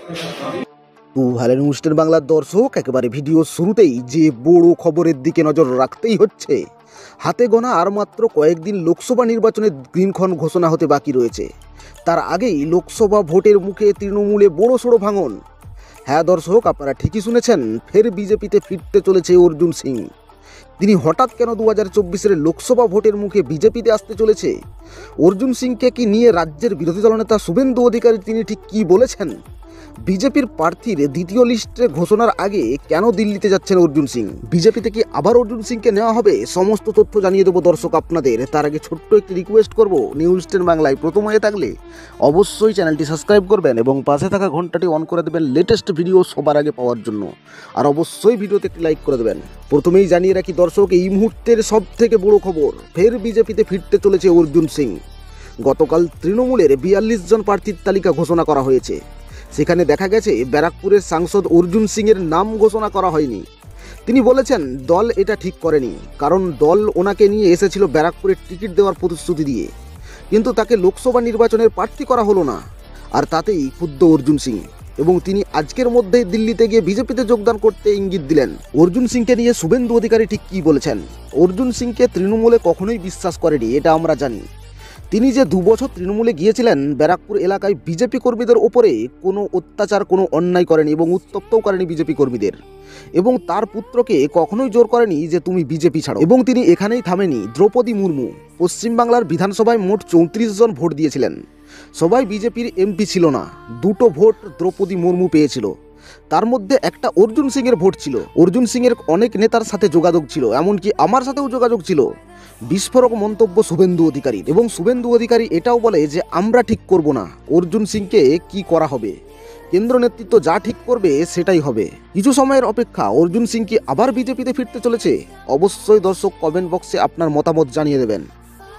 Hello news বাংলার দর্শক, একেবারে ভিডিও শুরুতেই যে বড় খবরের দিকে নজর রাখতেই হচ্ছে। হাতে গোনা আর মাত্র কয়েকদিন লোকসভা নির্বাচনের দিনক্ষণ ঘোষণা হতে বাকি রয়েছে। তার আগেই লোকসভা ভোটের মুখে তৃণমূলে বড়সড় ভাঙন। হ্যাঁ দর্শক, আপনারা ঠিকই শুনেছেন, ফের বিজেপিতে ফিরতে চলেছে অর্জুন সিং। তিনি হঠাৎ কেন 2024-এর লোকসভা ভোটের মুখে বিজেপিতে আসতে চলেছে? অর্জুন সিংকে কি নিয়ে রাজ্যের বিরোধী দলনেতা শুভেন্দু অধিকারী তিনি ঠিক কী বলেছেন? বিজেপির প্রার্থীর দ্বিতীয় লিস্টে ঘোষণার আগে কেন দিল্লিতে যাচ্ছেন অর্জুন সিং? বিজেপিতে কি আবার অর্জুন সিংকে নেওয়া হবে? সমস্ত তথ্য জানিয়ে দেবো দর্শক আপনাদের। তার আগে ছোট্ট একটি রিকোয়েস্ট করব, নিউজ 10 বাংলায় প্রথম হয়ে থাকলে অবশ্যই চ্যানেলটি সাবস্ক্রাইব করবেন এবং পাশে থাকা ঘন্টাটি অন করে দেবেন লেটেস্ট ভিডিও সবার আগে পাওয়ার জন্য। আর অবশ্যই ভিডিওতে একটি লাইক করে দেবেন। প্রথমেই জানিয়ে রাখি দর্শক, এই মুহূর্তের সব থেকে বড় খবর, ফের বিজেপিতে ফিরতে চলেছে অর্জুন সিং। গতকাল তৃণমূলের 42 জন প্রার্থীর তালিকা ঘোষণা করা হয়েছে। সেখানে দেখা গেছে ব্যারাকপুরের সাংসদ অর্জুন সিংয়ের নাম ঘোষণা করা হয়নি। তিনি বলেছেন দল এটা ঠিক করেনি, কারণ দল ওনাকে নিয়ে এসেছিল ব্যারাকপুরের টিকিট দেওয়ার প্রতিশ্রুতি দিয়ে, কিন্তু তাকে লোকসভা নির্বাচনের প্রার্থী করা হলো না। আর তাতেই ক্ষুব্ধ অর্জুন সিং, এবং তিনি আজকের মধ্যেই দিল্লিতে গিয়ে বিজেপিতে যোগদান করতে ইঙ্গিত দিলেন। অর্জুন সিংকে নিয়ে শুভেন্দু অধিকারী ঠিক কী বলেছেন? অর্জুন সিংকে তৃণমূলে কখনোই বিশ্বাস করেনি, এটা আমরা জানি। তিনি যে 2 বছর তৃণমূলে গিয়েছিলেন, ব্যারাকপুর এলাকায় বিজেপি কর্মীদের ওপরে কোনো অত্যাচার, কোনো অন্যায় করেনি এবং উত্তপ্তও করেনি বিজেপি কর্মীদের, এবং তার পুত্রকে কখনোই জোর করেনি যে তুমি বিজেপি ছাড়ো। এবং তিনি এখানেই থামেনি। দ্রৌপদী মুর্মু পশ্চিমবাংলার বিধানসভায় মোট 34 জন ভোট দিয়েছিলেন। সবাই বিজেপির এমপি ছিল না, 2টো ভোট দ্রৌপদী মুর্মু পেয়েছিল। তার মধ্যে একটা অর্জুন সিংয়ের ভোট ছিল। অর্জুন সিংয়ের অনেক নেতার সাথে যোগাযোগ ছিল, এমনকি আমার সাথেও যোগাযোগ ছিল। বিস্ফোরক মন্তব্য শুভেন্দু অধিকারী, এবং শুভেন্দু অধিকারী এটাও বলে যে আমরা ঠিক করব না অর্জুন সিংকে কি করা হবে, কেন্দ্র নেতৃত্ব যা ঠিক করবে সেটাই হবে। কিছু সময়ের অপেক্ষা, অর্জুন সিং কি আবার বিজেপিতে ফিরতে চলেছে? অবশ্যই দর্শক কমেন্ট বক্সে আপনার মতামত জানিয়ে দেবেন।